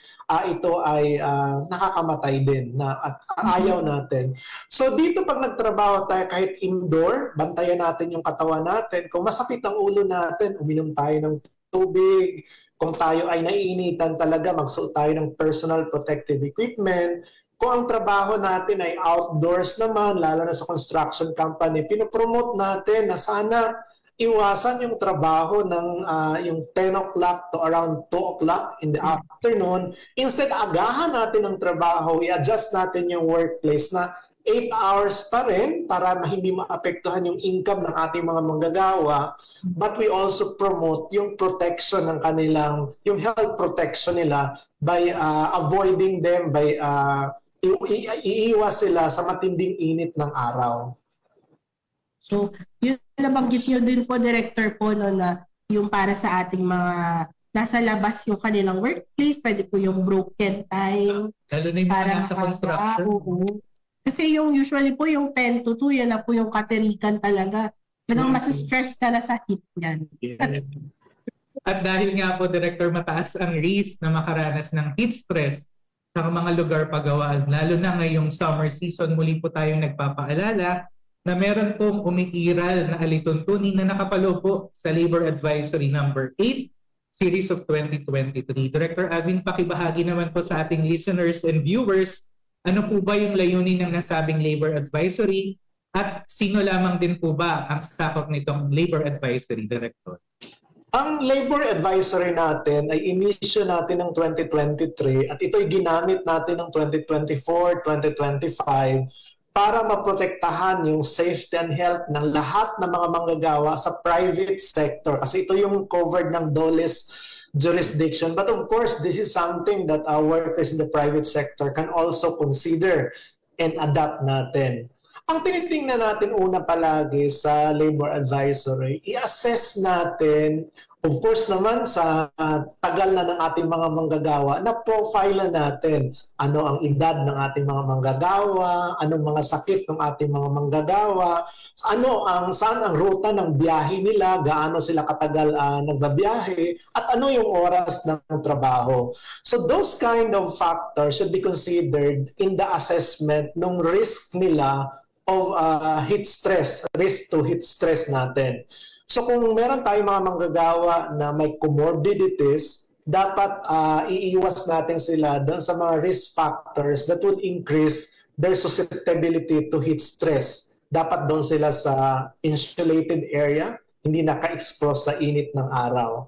ito ay nakakamatay din at ayaw natin. So dito pag nagtrabaho tayo kahit indoor, bantayan natin yung katawan natin. Kung masakit ang ulo natin, uminom tayo ng tubig. Kung tayo ay naiinitan talaga, magsuot tayo ng personal protective equipment. Kung ang trabaho natin ay outdoors naman, lalo na sa construction company, pinopromote natin na sana iwasan yung trabaho ng yung 10 o'clock to around 2 o'clock in the afternoon. Instead, agahan natin ang trabaho, i-adjust natin yung workplace na 8 hours pa rin para hindi maapektuhan yung income ng ating mga manggagawa. But we also promote yung protection ng kanilang, yung health protection nila by avoiding them, by iiwas sila sa matinding init ng araw. So, yun nabanggit nyo din po, Director po, no, na yung para sa ating mga nasa labas yung kanilang workplace, pwede po yung broken time. Lalo na yung mga nasa construction. Kasi yung usually po yung 10 to 2, yan na po yung katerikan talaga. Talagang masistress ka na sa heat yan. At dahil nga po, Director, mataas ang risk na makaranas ng heat stress sa mga lugar pagawaan, lalo na ngayong summer season, muli po tayong nagpapaalala na meron pong umiiral na alituntunin na nakapalo po sa Labor Advisory number 8, Series of 2023. Director Alvin, pakibahagi naman po sa ating listeners and viewers, ano po ba yung layunin ng nasabing Labor Advisory at sino lamang din po ba ang sakop nitong Labor Advisory, Director? Ang Labor Advisory natin ay inisyo natin ng 2023 at ito'y ginamit natin ng 2024, 2025 para maprotektahan yung safety and health ng lahat ng mga manggagawa sa private sector. Kasi ito yung covered ng DOLE's jurisdiction. But of course, this is something that our workers in the private sector can also consider and adapt natin. Ang tinitingnan natin una palagi sa Labor Advisory, i-assess natin, of course naman sa tagal na ng ating mga manggagawa, na profile natin ano ang edad ng ating mga manggagawa, anong mga sakit ng ating mga manggagawa, saan ang ruta ng biyahe nila, gaano sila katagal nagbabiyahe, at ano yung oras ng trabaho. So those kind of factors should be considered in the assessment ng risk nila of heat stress, risk to heat stress natin. So kung meron tayong mga manggagawa na may comorbidities, dapat iiwas natin sila doon sa mga risk factors that would increase their susceptibility to heat stress. Dapat doon sila sa insulated area, hindi naka-expose sa init ng araw.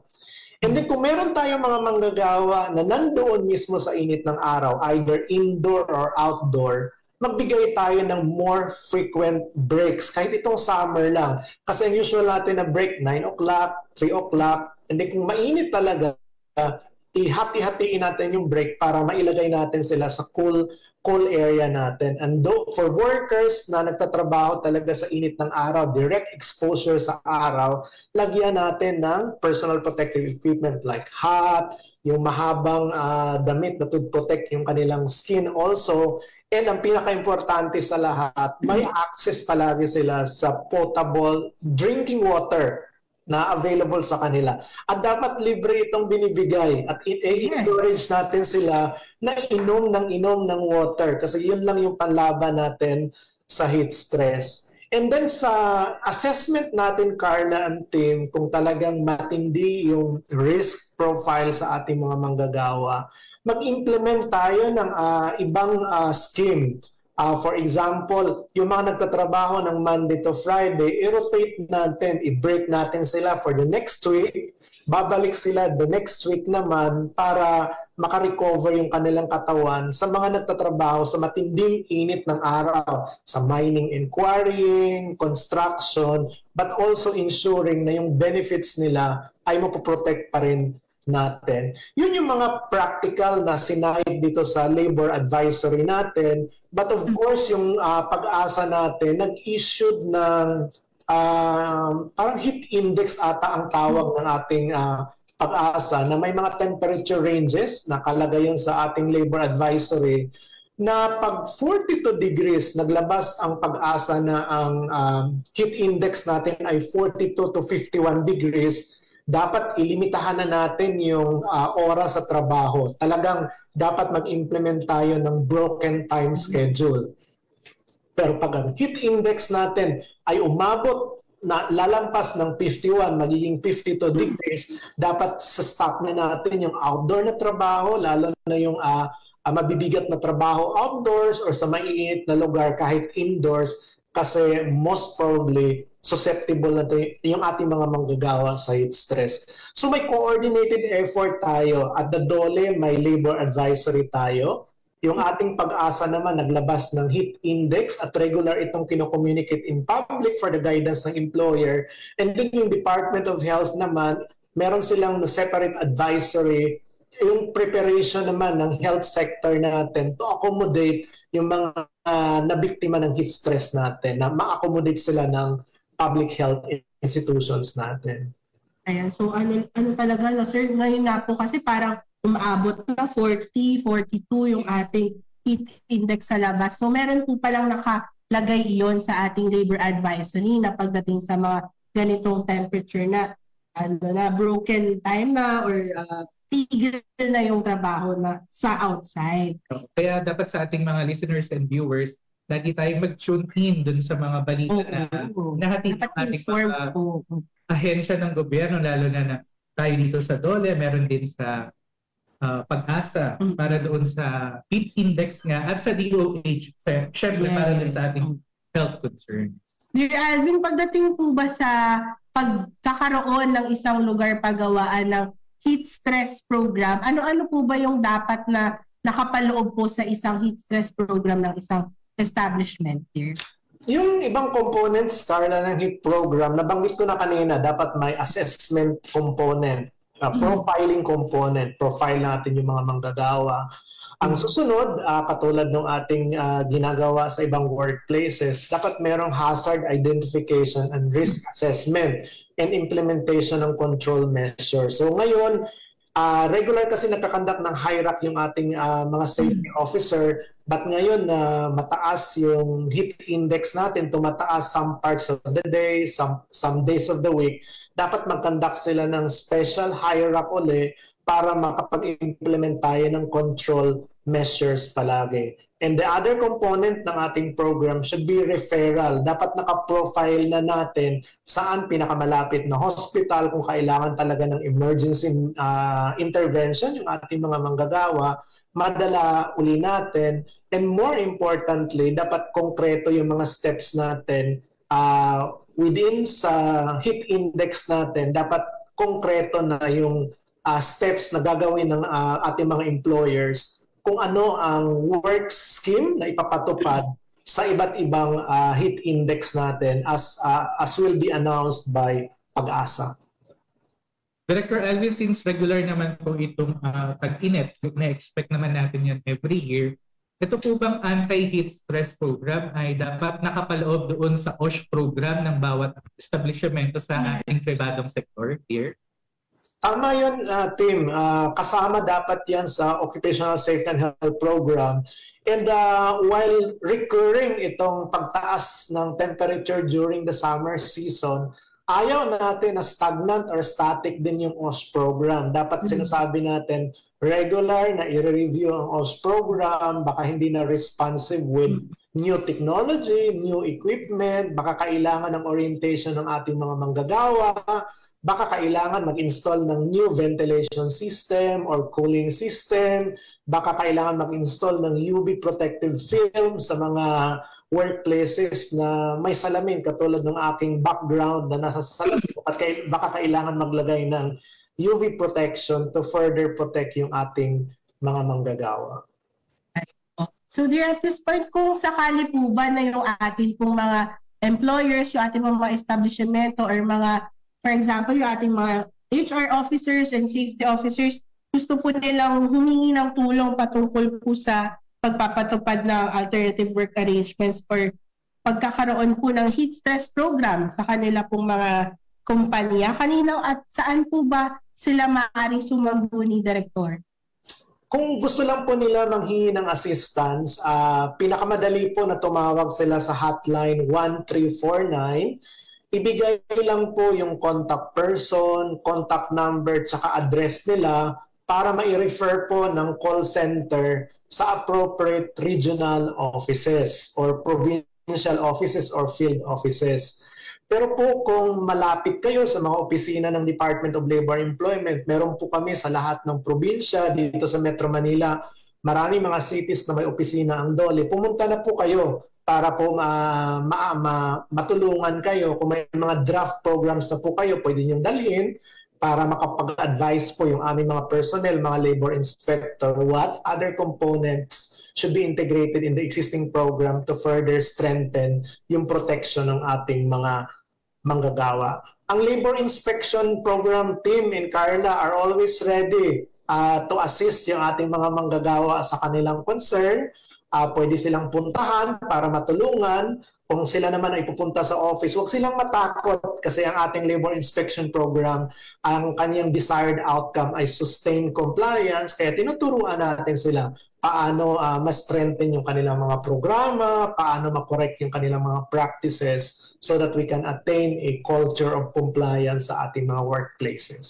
And then kung meron tayong mga manggagawa na nandoon mismo sa init ng araw, either indoor or outdoor, magbigay tayo ng more frequent breaks. Kahit itong summer lang. Kasi ang usual natin na break, 9 o'clock, 3 o'clock. And then kung mainit talaga, ihati-hatiin natin yung break para mailagay natin sila sa cool area natin. And for workers na nagtatrabaho talaga sa init ng araw, direct exposure sa araw, lagyan natin ng personal protective equipment like hat, yung mahabang damit na to protect yung kanilang skin also. And ang pinaka-importante sa lahat, may access palagi sila sa potable drinking water na available sa kanila. At dapat libre itong binibigay at i-encourage natin sila na inom ng water kasi yun lang yung panlaban natin sa heat stress. And then sa assessment natin, Carla and team, kung talagang matindi yung risk profile sa ating mga manggagawa, mag-implement tayo ng ibang scheme. For example, yung mga nagtatrabaho ng Monday to Friday, i-rotate natin, i-break natin sila for the next week, babalik sila the next week naman para makarecover yung kanilang katawan sa mga nagtatrabaho sa matinding init ng araw, sa mining and quarrying, construction, but also ensuring na yung benefits nila ay mapoprotect pa rin natin. Yun yung mga practical na sinayad dito sa labor advisory natin. But of course, yung pag-asa natin, nag-issued ng parang heat index ata ang tawag ng ating pag-asa na may mga temperature ranges, nakalagay yun sa ating labor advisory, na pag 42 degrees, naglabas ang pag-asa na ang heat index natin ay 42 to 51 degrees, dapat ilimitahan na natin yung oras sa trabaho. Talagang dapat mag-implement tayo ng broken time schedule. Pero pag ang heat index natin ay umabot na lalampas ng 51, magiging 52 degrees, dapat sa stop na natin yung outdoor na trabaho, lalo na yung mabibigat na trabaho outdoors or sa maiinit na lugar kahit indoors, kasi most probably susceptible na yung ating mga manggagawa sa heat stress. So may coordinated effort tayo. At the DOLE, may labor advisory tayo. Yung ating pag-asa naman, naglabas ng heat index at regular itong kino-communicate in public for the guidance ng employer. And then yung Department of Health naman, meron silang separate advisory, yung preparation naman ng health sector natin to accommodate yung mga nabiktima ng heat stress natin, na ma-accommodate sila ng public health institutions natin. Ayan, so ano talaga na sir, ngayon na po kasi parang umaabot na 40, 42 yung ating heat index sa labas. So meron po palang nakalagay iyon sa ating labor advisory na pagdating sa mga ganitong temperature na broken time na or tigil na yung trabaho na sa outside. Kaya dapat sa ating mga listeners and viewers, lagi tayong mag-tune in dun sa mga balita na nahatid ng ating mga ahensya ng gobyerno, lalo na tayo dito sa DOLE, meron din sa pag-asa para doon sa heat index nga at sa DOH, syempre para din sa ating health concerns. Dear Alvin, pagdating po ba sa pagkakaroon ng isang lugar pagawaan ng heat stress program, ano-ano po ba yung dapat na nakapaloob po sa isang heat stress program ng isang establishment here? Yung ibang components, Carla, ng HEAT program, nabanggit ko na kanina, dapat may assessment component, profiling component, profile natin yung mga manggagawa. Ang susunod, katulad ng ating ginagawa sa ibang workplaces, dapat merong hazard identification and risk assessment and implementation ng control measures. So ngayon, regular kasi nagkakandak ng HIRAC yung ating mga safety officer, but ngayon mataas yung heat index natin, tumataas some parts of the day, some days of the week, dapat mag-conduct sila ng special HIRAC uli para makapag-implement tayo ng control measures palagi. And the other component ng ating program should be referral. Dapat naka-profile na natin saan pinakamalapit na hospital kung kailangan talaga ng emergency intervention yung ating mga manggagawa, madala uli natin. And more importantly, dapat konkreto yung mga steps natin within sa heat index natin. Dapat konkreto na yung steps na gagawin ng ating mga employers kung ano ang work scheme na ipapatupad sa iba't ibang heat index natin as will be announced by Pag-asa. Director Alvin, since regular naman po itong tag-init, na-expect naman natin yan every year, ito po bang anti-heat stress program ay dapat nakapaloob doon sa OSH program ng bawat establishmento sa ating pribadong sektor here? Tama yun, Tim. Kasama dapat yan sa Occupational Safety and Health Program. And while recurring itong pagtaas ng temperature during the summer season, ayaw natin na stagnant or static din yung OSH program. Dapat sinasabi natin regular na i-review ang OSH program, baka hindi na responsive with new technology, new equipment, baka kailangan ng orientation ng ating mga manggagawa, baka kailangan mag-install ng new ventilation system or cooling system, baka kailangan mag-install ng UV protective film sa mga workplaces na may salamin katulad ng aking background na nasa salamin at baka kailangan maglagay ng UV protection to further protect yung ating mga manggagawa. So dear, at this point, kung sakali po ba na yung ating pong mga employers, yung ating mga establishmento or mga, for example, yung ating mga HR officers and safety officers, gusto po nilang humingi ng tulong patungkol po sa pagpapatupad ng alternative work arrangements or pagkakaroon po ng heat stress program sa kanila pong mga kumpanya. Kanino at saan po ba sila maaaring sumagot ni Director? Kung gusto lang po nila manghingi ng assistance, pinakamadali po na tumawag sila sa hotline 1349. Ibigay lang po yung contact person, contact number, tsaka address nila para mai-refer po ng call center sa appropriate regional offices or provincial offices or field offices. Pero po kung malapit kayo sa mga opisina ng Department of Labor and Employment, meron po kami sa lahat ng probinsya dito sa Metro Manila. Marami mga cities na may opisina ang DOLE. Pumunta na po kayo para po matulungan kayo. Kung may mga draft programs na po kayo, pwede niyong dalhin para makapag-advise po yung aming mga personnel, mga labor inspector, what other components should be integrated in the existing program to further strengthen yung protection ng ating mga manggagawa. Ang labor inspection program team in Carla are always ready to assist yung ating mga manggagawa sa kanilang concern. Pwede silang puntahan para matulungan. Kung sila naman ay pupunta sa office, huwag silang matakot kasi ang ating labor inspection program, ang kanyang desired outcome ay sustained compliance. Kaya tinuturuan natin sila paano ma-strengthen yung kanilang mga programa, paano ma-correct yung kanilang mga practices so that we can attain a culture of compliance sa ating mga workplaces.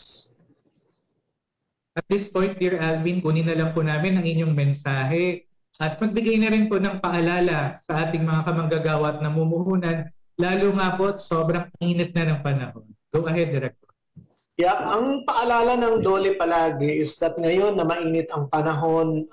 At this point, Dear Alvin, kunin na lang po namin ang inyong mensahe at magbigay na rin po ng paalala sa ating mga kamanggagawa at namumuhunan, lalo nga po sobrang init na ng panahon. Go ahead, Director. Yeah, ang paalala ng DOLE palagi is that ngayon na mainit ang panahon,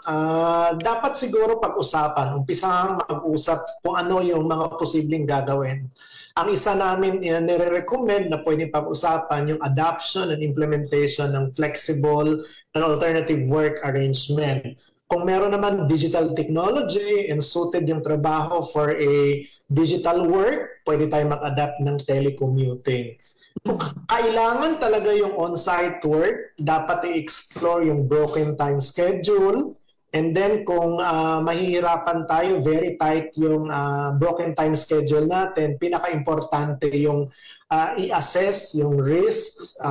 dapat siguro pag-usapan, umpisang mag-usap kung ano yung mga posibleng gagawin. Ang isa namin nire-recommend na pwedeng pag-usapan yung adoption and implementation ng flexible and alternative work arrangement. Kung meron naman digital technology and suited yung trabaho for a digital work, pwede tayo mag-adapt ng telecommuting. Kung kailangan talaga yung on-site work, dapat i-explore yung broken time schedule. And then kung mahihirapan tayo, very tight yung broken time schedule natin, pinaka-importante yung i-assess yung risks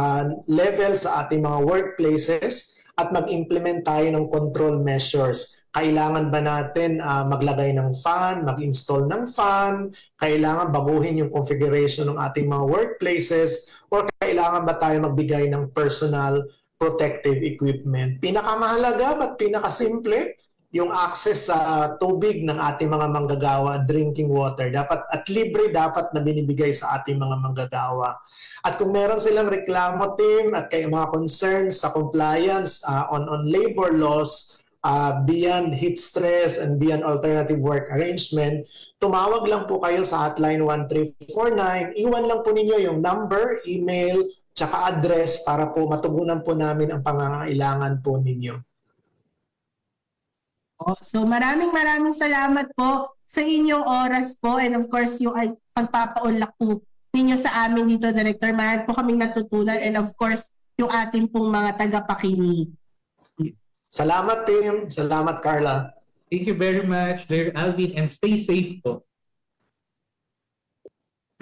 level sa ating mga workplaces at mag-implement tayo ng control measures. Kailangan ba natin maglagay ng fan, mag-install ng fan? Kailangan baguhin yung configuration ng ating mga workplaces? Or kailangan ba tayo magbigay ng personal protective equipment? Pinakamahalaga at pinakasimple, yung access sa tubig ng ating mga manggagawa, drinking water. Dapat at libre dapat na binibigay sa ating mga manggagawa. At kung meron silang reklamo team at kay mga concerns sa compliance on labor laws, beyond heat stress and beyond alternative work arrangement, tumawag lang po kayo sa hotline 1349. Iwan lang po ninyo yung number, email, tsaka address para po matugunan po namin ang pangangailangan po ninyo. So maraming salamat po sa inyong oras po and of course yung pagpapaunlak po ninyo sa amin dito, Director. Marami po kaming natutunan and of course yung ating pong mga tagapakinig. Salamat team. Salamat Carla. Thank you very much, Dear Alvin, and stay safe po.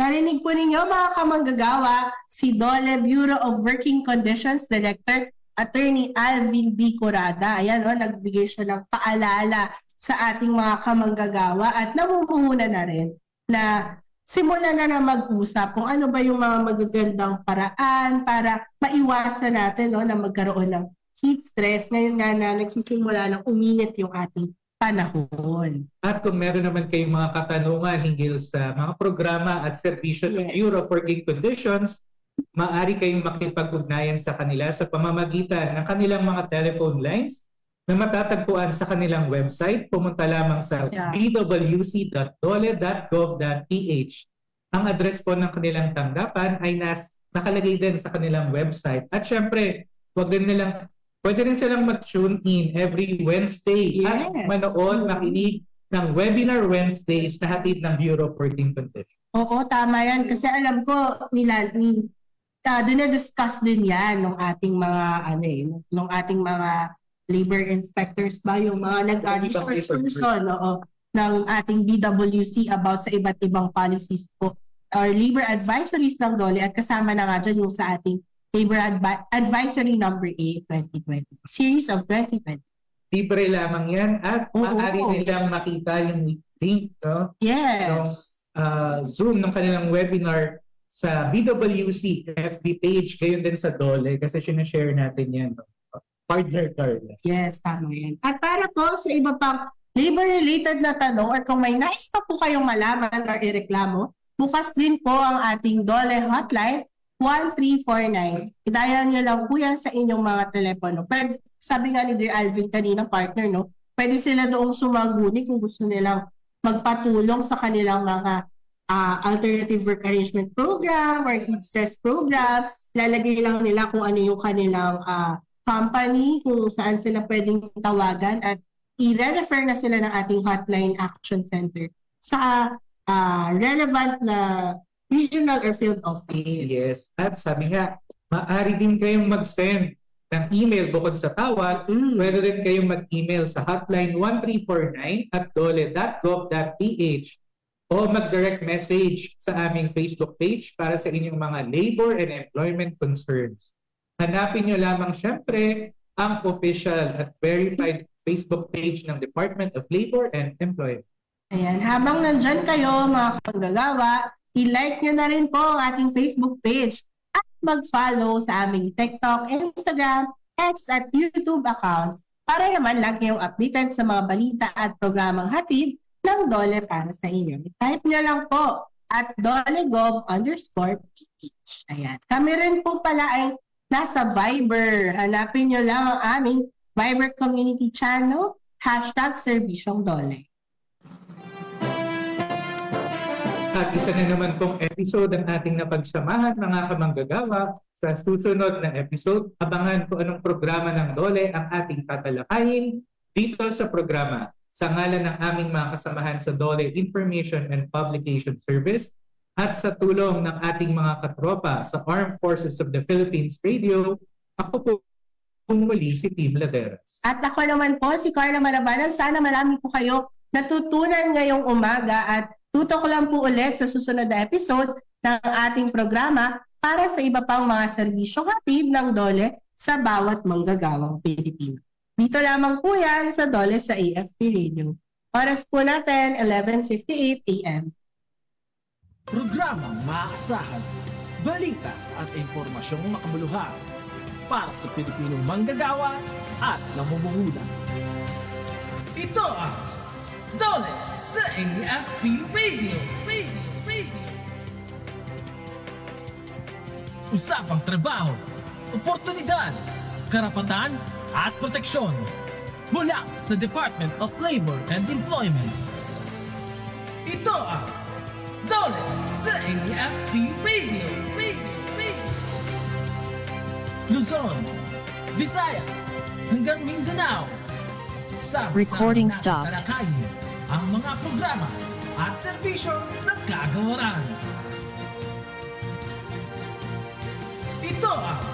Narinig po ninyo mga kamanggagawa, si DOLE Bureau of Working Conditions Director Attorney Alvin B. Curada. Ayan, nagbigay siya ng paalala sa ating mga kamanggagawa at namumuhunan na rin na simulan na mag-usap kung ano ba yung mga magagandang paraan para maiwasan natin na magkaroon ng heat stress ngayon nga na nagsisimula ng uminit yung ating panahon. At kung meron naman kayong mga katanungan hinggil sa mga programa at serbisyo ng Bureau of Working Conditions, maaari kayong makipag-ugnayan sa kanila sa pamamagitan ng kanilang mga telephone lines na matatagpuan sa kanilang website. Pumunta lamang sa bwc.dole.gov.ph. Ang address po ng kanilang tanggapan ay nakalagay din sa kanilang website. At syempre, pwede rin silang mag-tune in every Wednesday at manood, makinig ng Webinar Wednesdays na hatid ng Bureau of Working Conditions. Oo, tama yan. Kasi alam ko, dinediscuss din yan ng ating mga ng ating mga labor inspectors ba, yung mga nag-resource person ng ating DWC about sa iba't ibang policies po or labor advisories ng DOLE, at kasama na nga dyan yung sa ating Labor Advisory number 8, 2020, series of 2020. Libre lamang yan at maaari nilang makita yung link, no? Yes. Yung Zoom ng kanilang webinar sa BWC FB page, gayon din sa DOLE kasi sinashare natin yan, no? Partner Carla. Yes, tama yan. At para po sa iba pang labor-related na tanong or kung may nais pa po kayong malaman or ireklamo, bukas din po ang ating DOLE hotline 1349. I-dial nyo lang po yan sa inyong mga telepono. Pwede, sabi nga ni Dear Alvin kanina, partner, no? Pwede sila doong sumaguni kung gusto nilang magpatulong sa kanilang mga alternative work arrangement program or heat stress program. Lalagay lang nila kung ano yung kanilang company, kung saan sila pwedeng tawagan, at i-refer na sila ng ating Hotline Action Center sa relevant na regional or field office. Yes. At sabi nga, maaari din kayong mag-send ng email bukod sa tawag. Pwede din kayong mag-email sa hotline 1349 at dole.gov.ph o mag-direct message sa aming Facebook page para sa inyong mga labor and employment concerns. Hanapin nyo lamang syempre ang official at verified Facebook page ng Department of Labor and Employment. Ayan, habang nandyan kayo mga kapanggagawa, i-like nyo na rin po ang ating Facebook page at mag-follow sa aming TikTok, Instagram, X at YouTube accounts para naman lagi kayong updated sa mga balita at programang hatid ng DOLE para sa inyo. I-type nyo lang po at dolegov_ph. Ayan. Kami rin po pala ay nasa Viber. Hanapin nyo lang ang aming Viber Community Channel, #Serbisyong DOLE. At isa na naman pong episode ang ating napagsamahan mga kamanggagawa. Sa susunod na episode, abangan po anong programa ng DOLE ang ating tatalakayin dito sa programa. Sa ngalan ng aming mga kasamahan sa DOLE Information and Publication Service at sa tulong ng ating mga katropa sa Armed Forces of the Philippines Radio, ako po muli si Team Laderas. At ako naman po si Carla Marabanan. Sana marami po kayo natutunan ngayong umaga at tutok lang po ulit sa susunod na episode ng ating programa para sa iba pang mga serbisyong hatid ng DOLE sa bawat manggagawang Pilipino. Dito lamang po yan sa DOLE sa AFP Radio. Oras po natin, 11:58 a.m. Programang maaasahan, balita at impormasyong makabuluhan para sa Pilipinong manggagawa at namumuhunan. Ito ang DOLE sa AFP Radio. Usapang trabaho, oportunidad, karapatan at proteksyon mula sa Department of Labor and Employment. Ito ang DOLE sa AFP Radio. Luzon, Visayas, hanggang Mindanao. Recording stopped. Talakayin ang mga programa at serbisyo ng kagawaran. Ito ang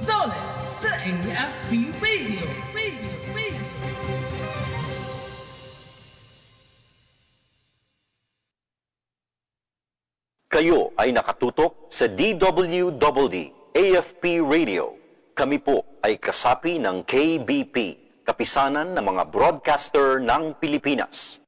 DOLE sa AFP Radio. Kayo ay nakatutok sa DWDD AFP Radio. Kami po ay kasapi ng KBP, Kapisanan ng mga Broadcaster ng Pilipinas.